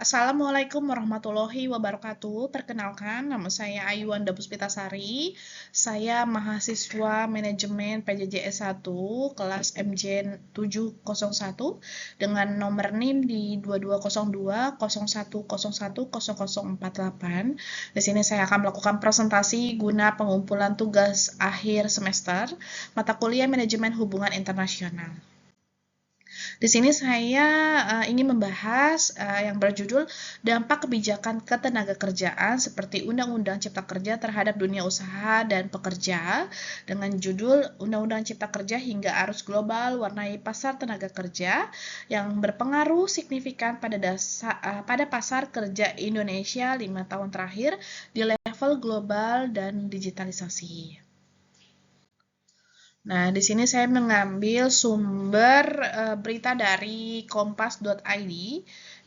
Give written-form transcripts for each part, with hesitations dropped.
Assalamualaikum warahmatullahi wabarakatuh. Perkenalkan, nama saya Ayuanda Puspitasari. Saya mahasiswa Manajemen PJJ S1 kelas MJ 701 dengan nomor NIM di 2202 0101 0048. Di sini saya akan melakukan presentasi guna pengumpulan tugas akhir semester mata kuliah Manajemen Hubungan Internasional. Di sini saya ingin membahas yang berjudul dampak kebijakan ketenagakerjaan seperti Undang-Undang Cipta Kerja terhadap dunia usaha dan pekerja dengan judul Undang-Undang Cipta Kerja hingga arus global warnai pasar tenaga kerja yang berpengaruh signifikan pada pasar kerja Indonesia 5 tahun terakhir di level global dan digitalisasi. Nah, di sini saya mengambil sumber berita dari kompas.id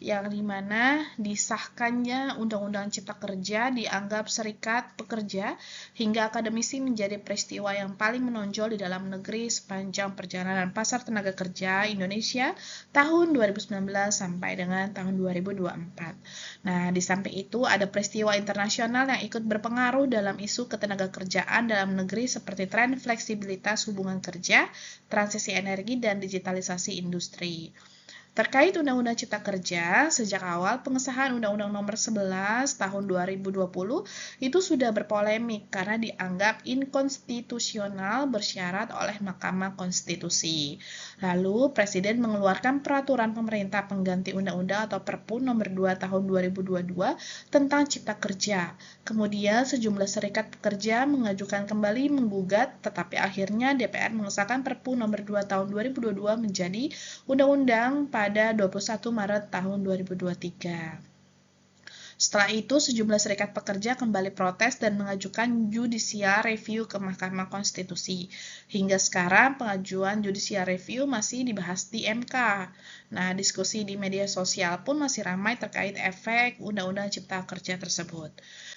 yang dimana disahkannya Undang-Undang Cipta Kerja dianggap Serikat Pekerja hingga akademisi menjadi peristiwa yang paling menonjol di dalam negeri sepanjang perjalanan pasar tenaga kerja Indonesia tahun 2019 sampai dengan tahun 2024. Nah, di samping itu ada peristiwa internasional yang ikut berpengaruh dalam isu ketenagakerjaan dalam negeri seperti tren fleksibilitas hubungan kerja, transisi energi, dan digitalisasi industri. Terkait Undang-Undang Cipta Kerja, sejak awal pengesahan Undang-Undang Nomor 11 Tahun 2020 itu sudah berpolemik karena dianggap inkonstitusional bersyarat oleh Mahkamah Konstitusi. Lalu, Presiden mengeluarkan peraturan pemerintah pengganti Undang-Undang atau Perpu Nomor 2 Tahun 2022 tentang Cipta Kerja. Kemudian, sejumlah serikat pekerja mengajukan kembali menggugat, tetapi akhirnya DPR mengesahkan Perpu Nomor 2 Tahun 2022 menjadi Undang-Undang pada 21 Maret tahun 2023. Setelah itu, sejumlah serikat pekerja kembali protes dan mengajukan judicial review ke Mahkamah Konstitusi. Hingga sekarang, pengajuan judicial review masih dibahas di MK. Nah, diskusi di media sosial pun masih ramai terkait efek Undang-Undang Cipta Kerja tersebut.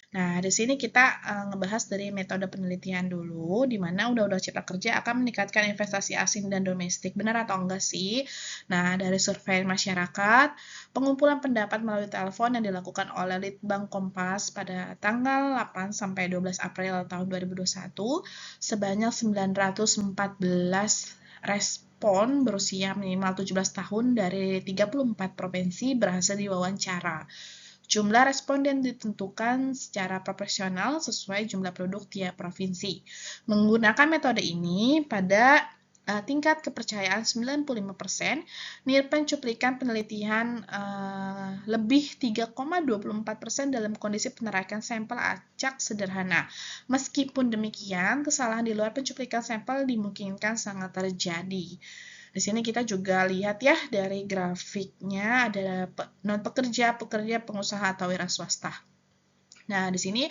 Nah, di sini kita ngebahas dari metode penelitian dulu, di mana Undang-Undang Cipta Kerja akan meningkatkan investasi asing dan domestik. Benar atau enggak sih? Nah, dari survei masyarakat, pengumpulan pendapat melalui telepon yang dilakukan oleh Litbang Kompas pada tanggal 8 sampai 12 April tahun 2021, sebanyak 914 respon berusia minimal 17 tahun dari 34 provinsi berhasil diwawancara. Jumlah responden ditentukan secara proporsional sesuai jumlah penduduk tiap provinsi. Menggunakan metode ini, pada tingkat kepercayaan 95%, Nielsen cuplikan penelitian lebih 3,24% dalam kondisi penerakan sampel acak sederhana. Meskipun demikian, kesalahan di luar pencuplikan sampel dimungkinkan sangat terjadi. Di sini kita juga lihat ya dari grafiknya ada non-pekerja, pekerja, pengusaha atau wira swasta. Nah, di sini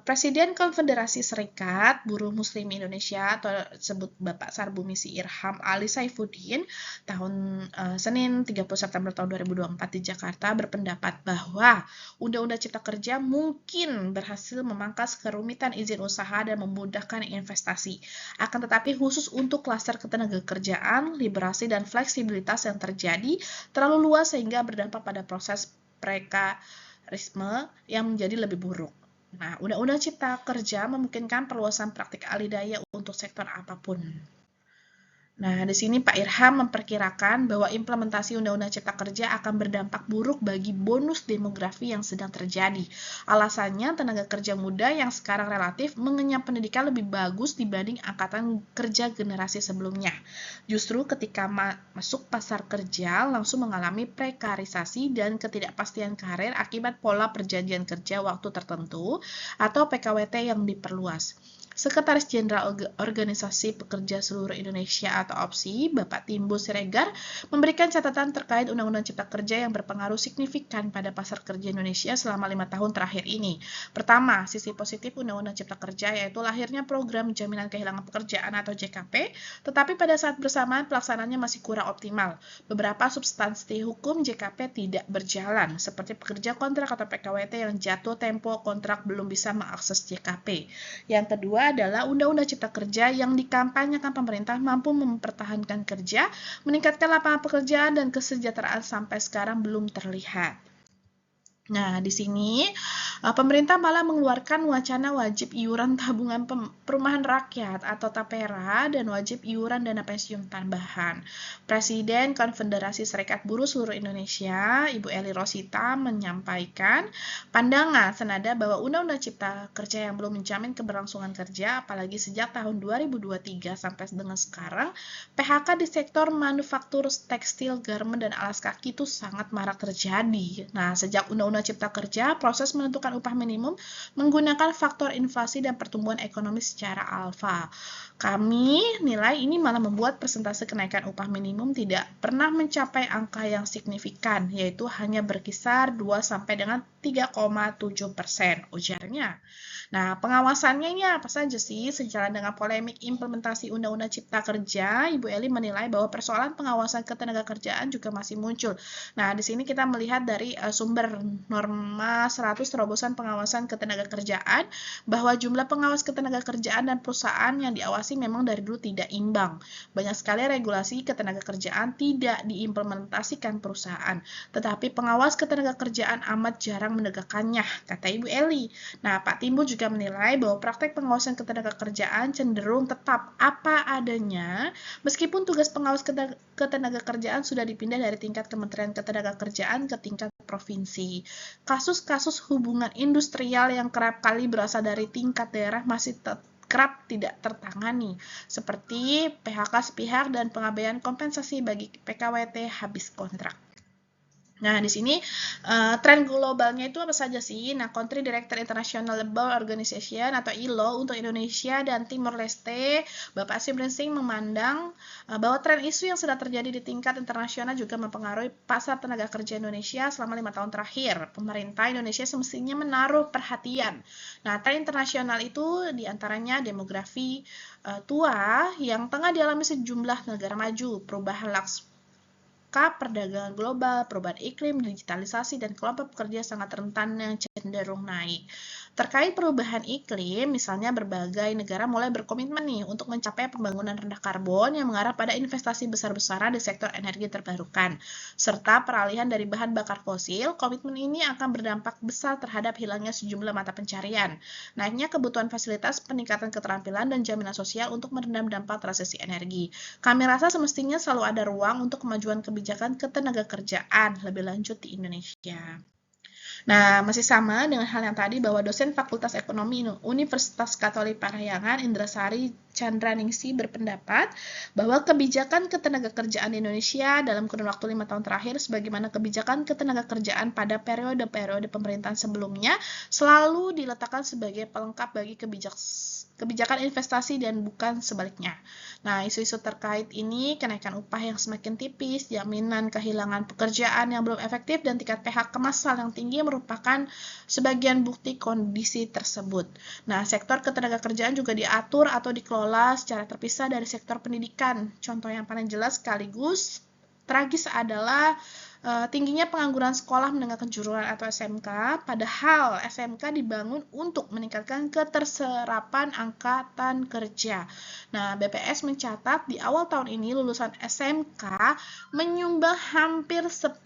Presiden Konfederasi Serikat Buruh Muslim Indonesia atau disebut Bapak Sarbumisi Irham Ali Saifuddin tahun Senin 30 September tahun 2024 di Jakarta berpendapat bahwa Undang-Undang Cipta Kerja mungkin berhasil memangkas kerumitan izin usaha dan memudahkan investasi. Akan tetapi khusus untuk klaster ketenagakerjaan, liberasi dan fleksibilitas yang terjadi terlalu luas sehingga berdampak pada proses prekarisme yang menjadi lebih buruk. Nah, Undang-Undang Cipta Kerja memungkinkan perluasan praktik alih daya untuk sektor apapun. Nah, di sini Pak Irham memperkirakan bahwa implementasi Undang-Undang Cipta Kerja akan berdampak buruk bagi bonus demografi yang sedang terjadi. Alasannya, tenaga kerja muda yang sekarang relatif mengenyam pendidikan lebih bagus dibanding angkatan kerja generasi sebelumnya. Justru ketika masuk pasar kerja, langsung mengalami prekarisasi dan ketidakpastian karir akibat pola perjanjian kerja waktu tertentu atau PKWT yang diperluas. Sekretaris Jenderal Organisasi Pekerja Seluruh Indonesia atau OPSI, Bapak Timbu Siregar, memberikan catatan terkait Undang-Undang Cipta Kerja yang berpengaruh signifikan pada pasar kerja Indonesia selama 5 tahun terakhir ini. Pertama, sisi positif Undang-Undang Cipta Kerja yaitu lahirnya program Jaminan Kehilangan Pekerjaan atau JKP, tetapi pada saat bersamaan pelaksanaannya masih kurang optimal. Beberapa substansi hukum JKP tidak berjalan, seperti pekerja kontrak atau PKWT yang jatuh tempo kontrak belum bisa mengakses JKP. Yang kedua adalah Undang-Undang Cipta Kerja yang dikampanyekan pemerintah mampu mempertahankan kerja, meningkatkan lapangan pekerjaan dan kesejahteraan sampai sekarang belum terlihat. Nah, di sini pemerintah malah mengeluarkan wacana wajib iuran tabungan perumahan rakyat atau TAPERA dan wajib iuran dana pensiun tambahan. Presiden Konfederasi Serikat Buruh Seluruh Indonesia, Ibu Eli Rosita, menyampaikan pandangan senada bahwa Undang-Undang Cipta Kerja yang belum menjamin keberlangsungan kerja, apalagi sejak tahun 2023 sampai dengan sekarang, PHK di sektor manufaktur, tekstil, garmen, dan alas kaki itu sangat marak terjadi. Nah, sejak Undang-Undang Cipta Kerja, proses menentukan upah minimum menggunakan faktor inflasi dan pertumbuhan ekonomi secara alfa. Kami nilai ini malah membuat persentase kenaikan upah minimum tidak pernah mencapai angka yang signifikan, yaitu hanya berkisar 2 sampai dengan 3,7%, ujarnya. Nah, pengawasannya ini apa saja sih? Sejalan dengan polemik implementasi Undang-Undang Cipta Kerja, Ibu Eli menilai bahwa persoalan pengawasan ketenagakerjaan juga masih muncul. Nah, di sini kita melihat dari sumber norma 100 terobosan pengawasan ketenagakerjaan bahwa jumlah pengawas ketenagakerjaan dan perusahaan yang diawasi memang dari dulu tidak imbang. Banyak sekali regulasi ketenagakerjaan tidak diimplementasikan perusahaan, tetapi pengawas ketenagakerjaan amat jarang menegakkannya, kata Ibu Eli. Nah, Pak Timbul juga menilai bahwa praktek pengawasan ketenagakerjaan cenderung tetap apa adanya, meskipun tugas pengawas ketenagakerjaan sudah dipindah dari tingkat Kementerian Ketenagakerjaan ke tingkat provinsi. Kasus-kasus hubungan industrial yang kerap kali berasal dari tingkat daerah masih kerap tidak tertangani, seperti PHK sepihak dan pengabaian kompensasi bagi PKWT habis kontrak. Nah, di sini tren globalnya itu apa saja sih? Nah, Country Director International Labour Organization atau ILO untuk Indonesia dan Timor Leste, Bapak Simrin Singh memandang bahwa tren isu yang sudah terjadi di tingkat internasional juga mempengaruhi pasar tenaga kerja Indonesia selama 5 tahun terakhir. Pemerintah Indonesia semestinya menaruh perhatian. Nah, tren internasional itu diantaranya demografi tua yang tengah dialami sejumlah negara maju, perubahan perdagangan global, perubahan iklim, digitalisasi, dan kelompok pekerja sangat rentan yang cenderung naik. Terkait perubahan iklim, misalnya berbagai negara mulai berkomitmen nih untuk mencapai pembangunan rendah karbon yang mengarah pada investasi besar-besaran di sektor energi terbarukan, serta peralihan dari bahan bakar fosil. Komitmen ini akan berdampak besar terhadap hilangnya sejumlah mata pencarian, naiknya kebutuhan fasilitas, peningkatan keterampilan, dan jaminan sosial untuk meredam dampak transisi energi. Kami rasa semestinya selalu ada ruang untuk kemajuan kebijakan ketenagakerjaan lebih lanjut di Indonesia. Nah, masih sama dengan hal yang tadi bahwa dosen Fakultas Ekonomi Universitas Katolik Parahyangan Indrasari Chandraningsih berpendapat bahwa kebijakan ketenagakerjaan di Indonesia dalam kurun waktu 5 tahun terakhir sebagaimana kebijakan ketenagakerjaan pada periode-periode pemerintahan sebelumnya selalu diletakkan sebagai pelengkap bagi kebijakan investasi dan bukan sebaliknya. Nah, isu-isu terkait ini, kenaikan upah yang semakin tipis, jaminan kehilangan pekerjaan yang belum efektif, dan tingkat PHK massal yang tinggi merupakan sebagian bukti kondisi tersebut. Nah, sektor ketenagakerjaan juga diatur atau dikelola secara terpisah dari sektor pendidikan. Contoh yang paling jelas sekaligus tragis adalah tingginya pengangguran sekolah menengah kejuruan atau SMK, padahal SMK dibangun untuk meningkatkan keterserapan angkatan kerja. Nah, BPS mencatat di awal tahun ini lulusan SMK menyumbang hampir 10%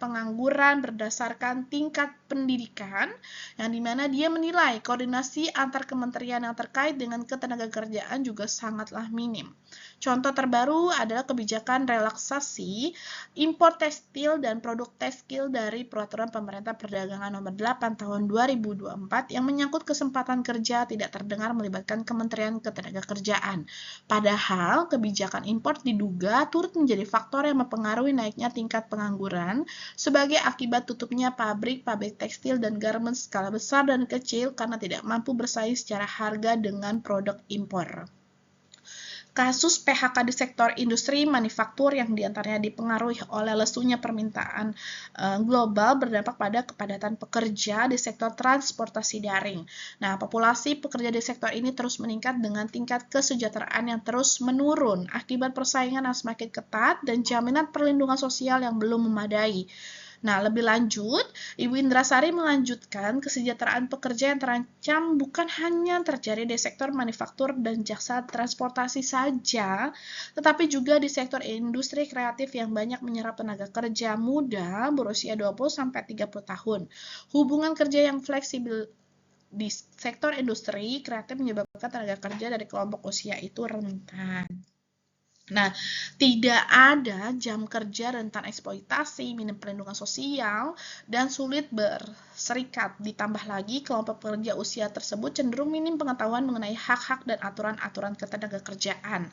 pengangguran berdasarkan tingkat pendidikan, yang dimana dia menilai koordinasi antar kementerian yang terkait dengan ketenagakerjaan juga sangatlah minim. Contoh terbaru adalah kebijakan relaksasi impor tekstil dan produk tekstil dari Peraturan Pemerintah Perdagangan Nomor 8 Tahun 2024 yang menyangkut kesempatan kerja tidak terdengar melibatkan Kementerian Ketenagakerjaan. Padahal kebijakan impor diduga turut menjadi faktor yang mempengaruhi naiknya tingkat pengangguran sebagai akibat tutupnya pabrik-pabrik tekstil dan garmen skala besar dan kecil karena tidak mampu bersaing secara harga dengan produk impor. Kasus PHK di sektor industri manufaktur yang diantaranya dipengaruhi oleh lesunya permintaan global berdampak pada kepadatan pekerja di sektor transportasi daring. Nah, populasi pekerja di sektor ini terus meningkat dengan tingkat kesejahteraan yang terus menurun akibat persaingan yang semakin ketat dan jaminan perlindungan sosial yang belum memadai. Nah, lebih lanjut, Ibu Indrasari melanjutkan kesejahteraan pekerja yang terancam bukan hanya terjadi di sektor manufaktur dan jasa transportasi saja, tetapi juga di sektor industri kreatif yang banyak menyerap tenaga kerja muda berusia 20-30 tahun. Hubungan kerja yang fleksibel di sektor industri kreatif menyebabkan tenaga kerja dari kelompok usia itu rentan. Nah, tidak ada jam kerja rentan eksploitasi, minim perlindungan sosial, dan sulit berserikat. Ditambah lagi, kelompok pekerja usia tersebut cenderung minim pengetahuan mengenai hak-hak dan aturan-aturan ketenagakerjaan.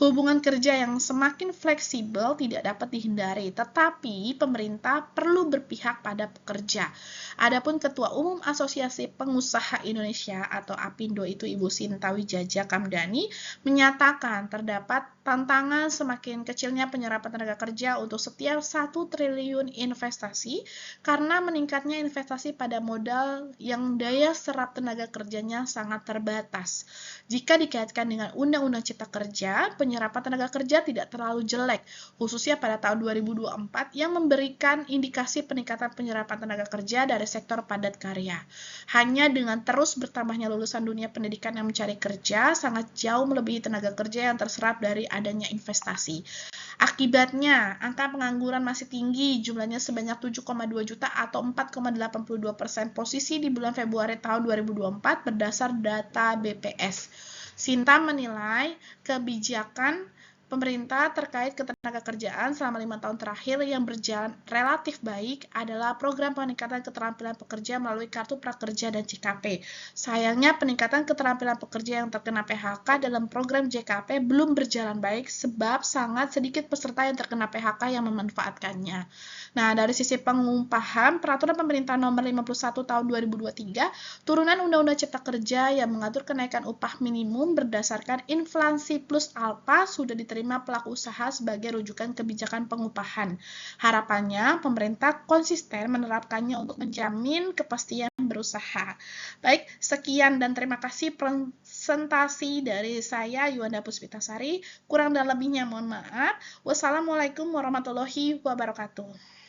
Hubungan kerja yang semakin fleksibel tidak dapat dihindari, tetapi pemerintah perlu berpihak pada pekerja. Adapun Ketua Umum Asosiasi Pengusaha Indonesia atau APindo itu Ibu Sinta Wijaja Kamdani menyatakan terdapat tantangan semakin kecilnya penyerapan tenaga kerja untuk setiap 1 triliun investasi karena meningkatnya investasi pada modal yang daya serap tenaga kerjanya sangat terbatas. Jika dikaitkan dengan Undang-Undang Cipta Kerja, penyerapan tenaga kerja tidak terlalu jelek, khususnya pada tahun 2024 yang memberikan indikasi peningkatan penyerapan tenaga kerja dari sektor padat karya. Hanya dengan terus bertambahnya lulusan dunia pendidikan yang mencari kerja, sangat jauh melebihi tenaga kerja yang terserap dari adanya investasi. Akibatnya, angka pengangguran masih tinggi, jumlahnya sebanyak 7,2 juta atau 4,82% posisi di bulan Februari tahun 2024 berdasar data BPS. Sinta menilai kebijakan pemerintah terkait ketenagakerjaan selama 5 tahun terakhir yang berjalan relatif baik adalah program peningkatan keterampilan pekerja melalui Kartu Prakerja dan JKP. Sayangnya peningkatan keterampilan pekerja yang terkena PHK dalam program JKP belum berjalan baik sebab sangat sedikit peserta yang terkena PHK yang memanfaatkannya. Nah, dari sisi pengupahan, Peraturan Pemerintah Nomor 51 Tahun 2023, turunan Undang-Undang Cipta Kerja yang mengatur kenaikan upah minimum berdasarkan inflasi plus alfa sudah diterima pelaku usaha sebagai rujukan kebijakan pengupahan. Harapannya, pemerintah konsisten menerapkannya untuk menjamin kepastian berusaha. Baik, sekian dan terima kasih presentasi dari saya, Yuanda Puspitasari. Kurang dan lebihnya mohon maaf. Wassalamualaikum warahmatullahi wabarakatuh.